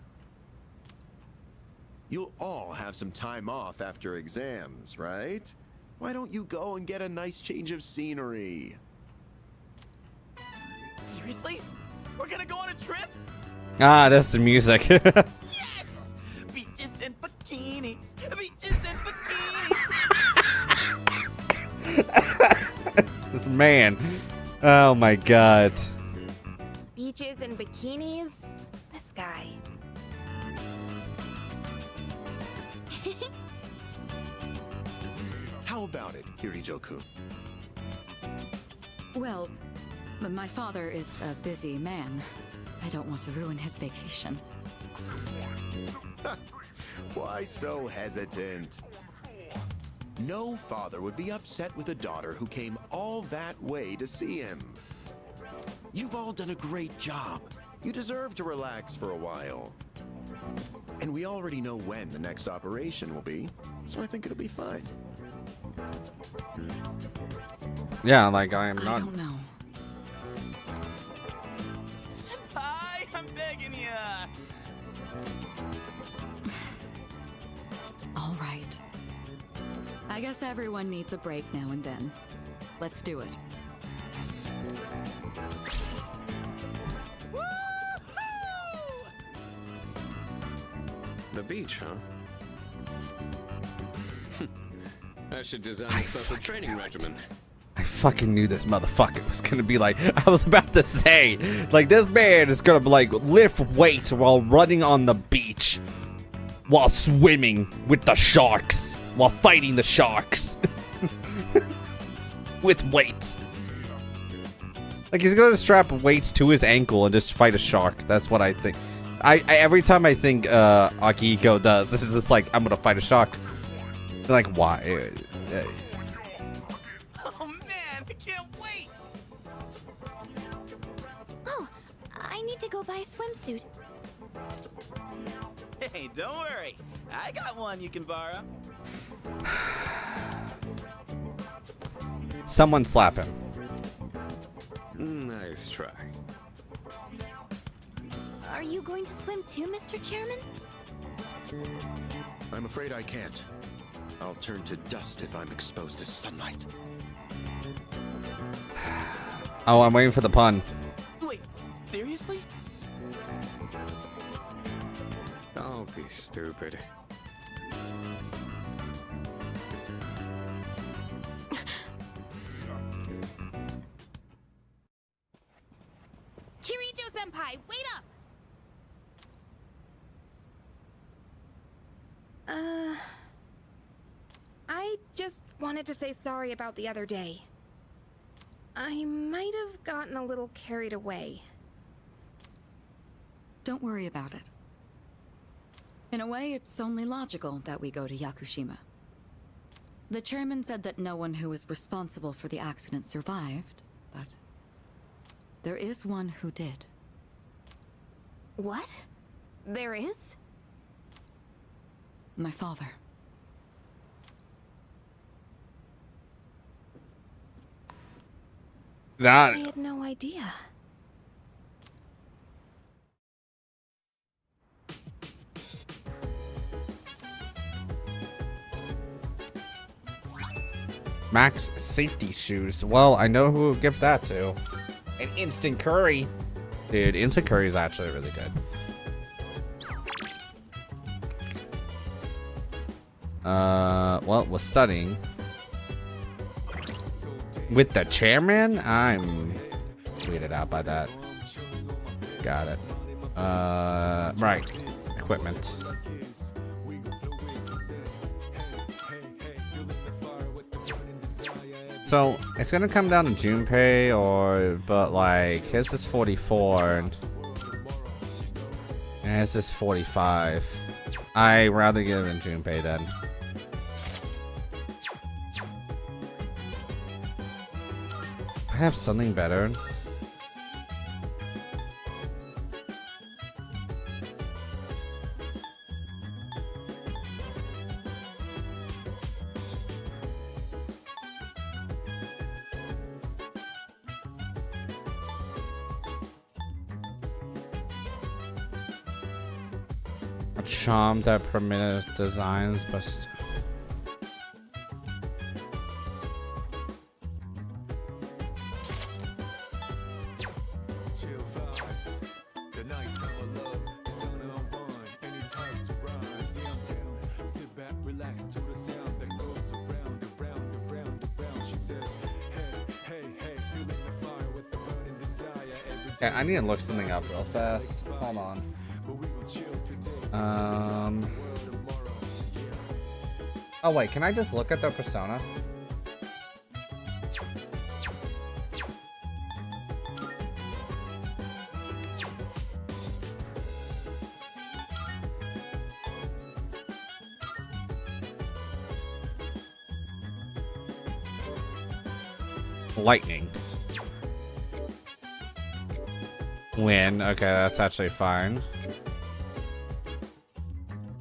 You'll all have some time off after exams, right? Why don't you go and get a nice change of scenery? Seriously? We're gonna go on a trip? Ah, that's the music. Yes! Beaches and bikinis! Beaches and bikinis! This man. Oh my god. Beaches and bikinis? This guy. How about it, Hirinjo-kun? Well, my father is a busy man. I don't want to ruin his vacation. Why so hesitant? No father would be upset with a daughter who came all that way to see him. You've all done a great job. You deserve to relax for a while. And we already know when the next operation will be, so I think it'll be fine. Yeah, like I am not. I don't know. Senpai, I'm begging ya. All right. I guess everyone needs a break now and then. Let's do it. The beach, huh? I should design a special training regimen. I fucking knew this motherfucker was gonna be like, I was about to say, like, this man is gonna like lift weights while running on the beach, while swimming with the sharks, while fighting the sharks with weights. Like, he's gonna strap weights to his ankle and just fight a shark. That's what I think. I every time I think Akihiko does, this is just like, I'm gonna fight a shark. Like, why? Oh man, I can't wait. Oh, I need to go buy a swimsuit. Hey, don't worry. I got one you can borrow. Someone slap him. Nice try. Are you going to swim too, Mr. Chairman? I'm afraid I can't. I'll turn to dust if I'm exposed to sunlight. Oh, I'm waiting for the pun. Wait, seriously? Don't be stupid. Kirijo-senpai, wait up! I just wanted to say sorry about the other day. I might have gotten a little carried away. Don't worry about it. In a way, it's only logical that we go to Yakushima. The chairman said that no one who was responsible for the accident survived, but there is one who did. What? There is? My father. I had no idea. Max safety shoes. Well, I know who to give that to. An instant curry. Dude, instant curry is actually really good. Well, we're studying. With the chairman? I'm weirded out by that. Got it. Right. Equipment. So, it's gonna come down to Junpei but like, his is 44 and his is 45. I'd rather give it to Junpei then. I have something better. A charm that permits designs, but yeah, I need to look something up real fast. Hold on. Oh wait, can I just look at the persona? Lightning. Wind. Okay, that's actually fine.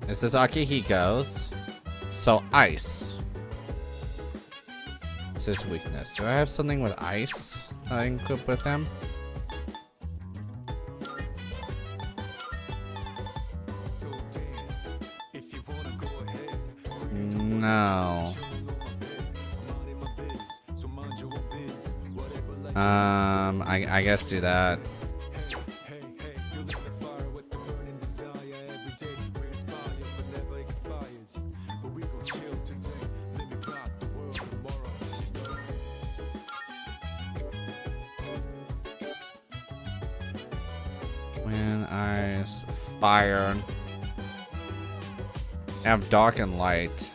This is Akihiko's. So ice. It's his weakness. Do I have something with ice that I can equip with him? No. I guess do that. Wind, ice, fire. I have dark and light.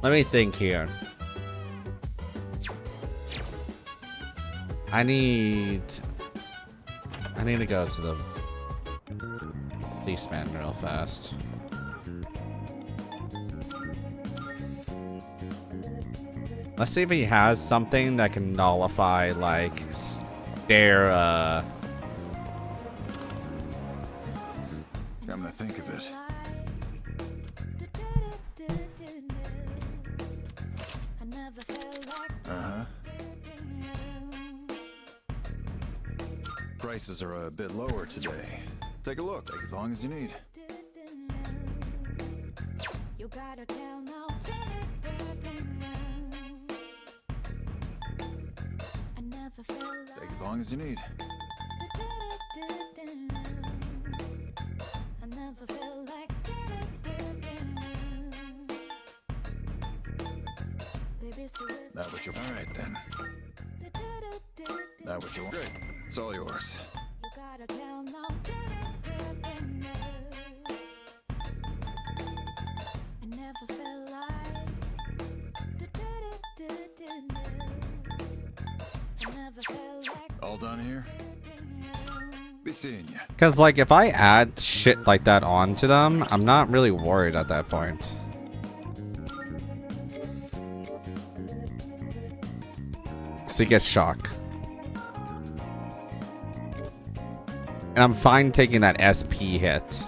Let me think here. I need to go to the policeman real fast. Let's see if he has something that can nullify like their Come to think of it. Prices are a bit lower today. Take a look. Take as long as you need. Take as long as you need. That what you all right then. That what you want. Great. It's all yours. All done here? Be seeing you. Because like if I add shit like that onto them, I'm not really worried at that point. So he gets shock. And I'm fine taking that SP hit.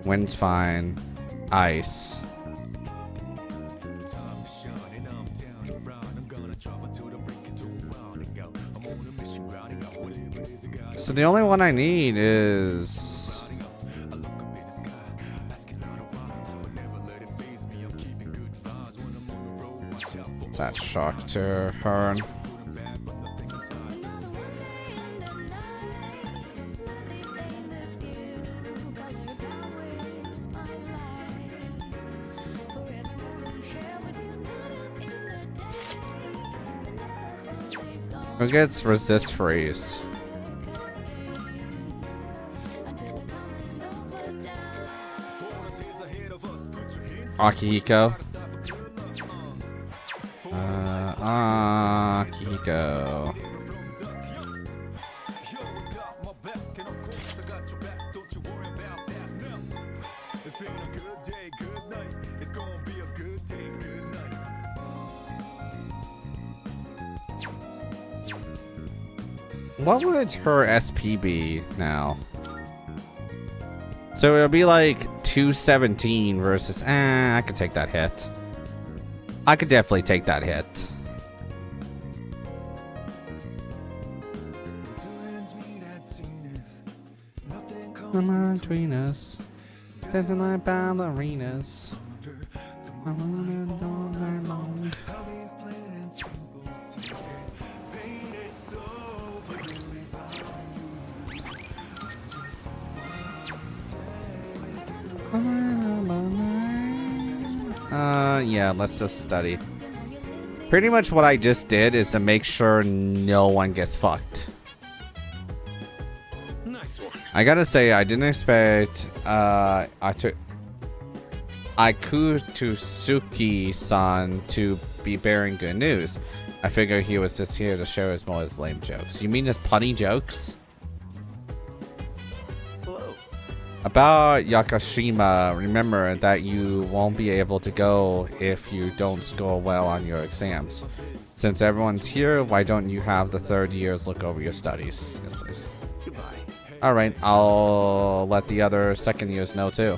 Wind's fine. Ice. So the only one I need is... that shock to her. Who gets resist freeze? Akihiko. Akihiko. What would her SP be now? So it'll be like 217 versus... I could take that hit. I could definitely take that hit. Between us, dancing like ballerinas. Yeah, let's just study. Pretty much what I just did is to make sure no one gets fucked. Nice one. I gotta say, I didn't expect Akutsuki-san to be bearing good news. I figure he was just here to share his more his lame jokes. You mean his punny jokes? Hello. About Yakushima, remember that you won't be able to go if you don't score well on your exams. Since everyone's here, why don't you have the third years look over your studies? Yes, please. Goodbye. Alright, I'll let the other second years know too.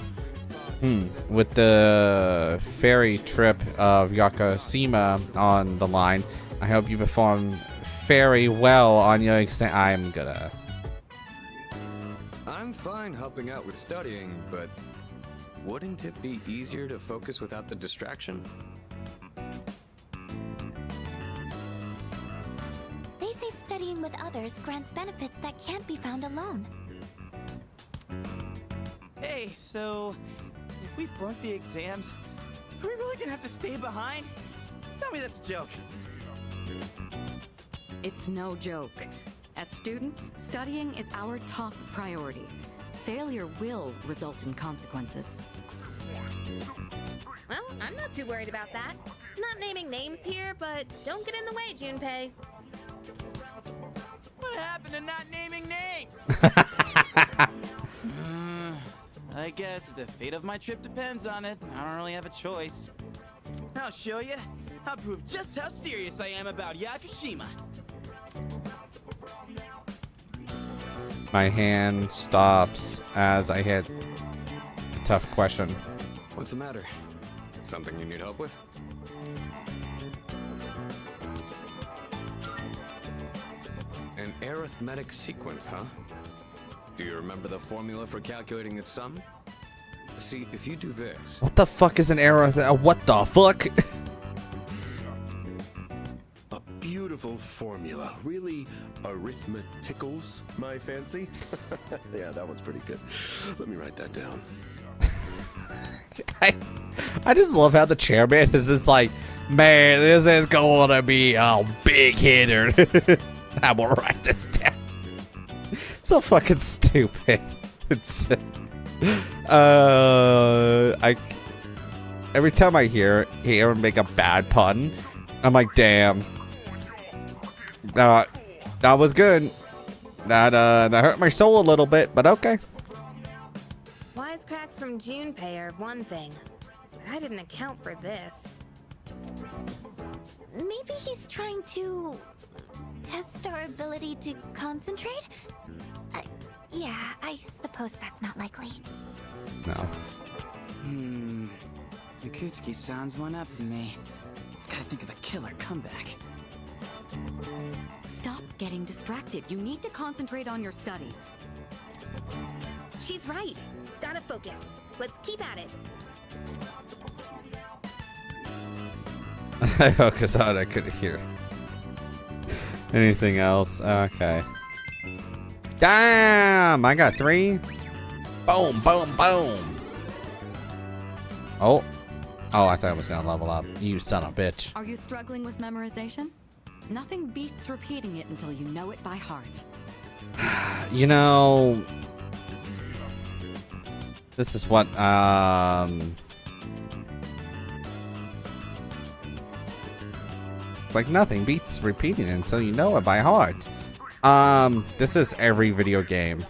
With the ferry trip of Yakushima on the line, I hope you perform very well on your exam. I'm gonna... I'm fine helping out with studying, but wouldn't it be easier to focus without the distraction? They say studying with others grants benefits that can't be found alone. Hey, so if we flunk the exams, are we really gonna have to stay behind? Tell me that's a joke. It's no joke. As students, studying is our top priority. Failure will result in consequences. Well, I'm not too worried about that. Not naming names here, but don't get in the way, Junpei. What happened to not naming names? I guess if the fate of my trip depends on it, I don't really have a choice. I'll show you. I'll prove just how serious I am about Yakushima. My hand stops as I hit a tough question. What's the matter? Something you need help with? An arithmetic sequence, huh? Do you remember the formula for calculating its sum? See, if you do this... What the fuck is an error? What the fuck? A beautiful formula. Really arithmeticals, my fancy. Yeah, that one's pretty good. Let me write that down. I just love how the chairman is just like, man, this is going to be a big hitter. I'm gonna write this down. So fucking stupid. It's every time I hear him make a bad pun, I'm like, damn. That was good. That hurt my soul a little bit, but okay. Wisecracks from Junpei are one thing, but I didn't account for this. Maybe he's trying to test our ability to concentrate? Yeah, I suppose that's not likely. No. Yakutsuki sounds one up to me. Gotta think of a killer comeback. Stop getting distracted. You need to concentrate on your studies. She's right. Gotta focus. Let's keep at it. I focus on I couldn't hear anything else. Okay. Damn! I got 3. Boom, boom, boom. Oh. Oh, I thought I was gonna level up. You son of a bitch. Are you struggling with memorization? Nothing beats repeating it until you know it by heart. You know, this is what it's like nothing beats repeating it until you know it by heart. This is every video game.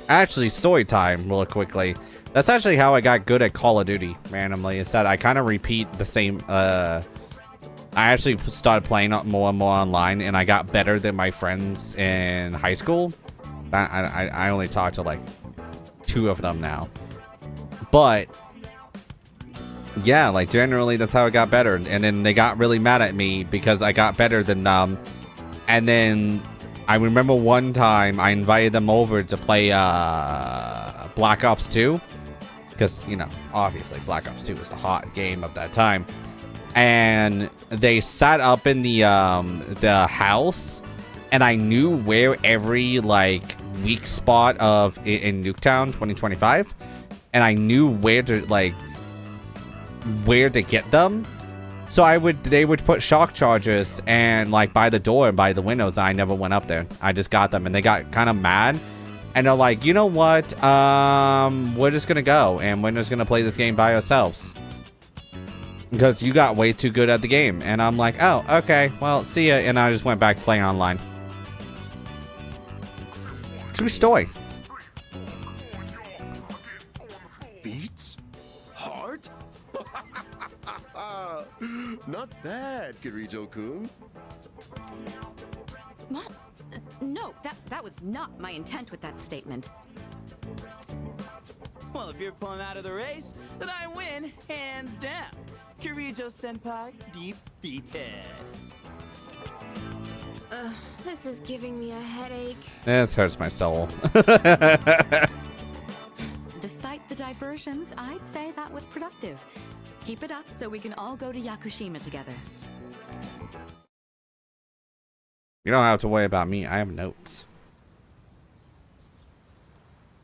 Actually, story time real quickly. That's actually how I got good at Call of Duty randomly. Is that I kind of repeat the same I actually started playing more and more online, and I got better than my friends in high school. I only talk to like 2 of them now. But yeah, like generally that's how I got better. And then they got really mad at me because I got better than them. And then I remember one time I invited them over to play Black Ops 2. Because, you know, obviously Black Ops 2 was the hot game of that time. And they sat up in the house, and I knew where every like weak spot of in Nuketown 2025, and I knew where to get them. So they would put shock charges and like by the door and by the windows. I never went up there. I just got them, and they got kind of mad, and they're like, you know what? We're just gonna go and we're just gonna play this game by ourselves. Because you got way too good at the game. And I'm like, oh, okay, well, see ya. And I just went back playing online. True story. Beats? Heart? Not bad, Kirito-kun. What? No, that was not my intent with that statement. Well, if you're pulling out of the race, then I win, hands down. Kirijo-senpai defeated. This is giving me a headache. This hurts my soul. Despite the diversions, I'd say that was productive. Keep it up so we can all go to Yakushima together. You don't have to worry about me. I have notes.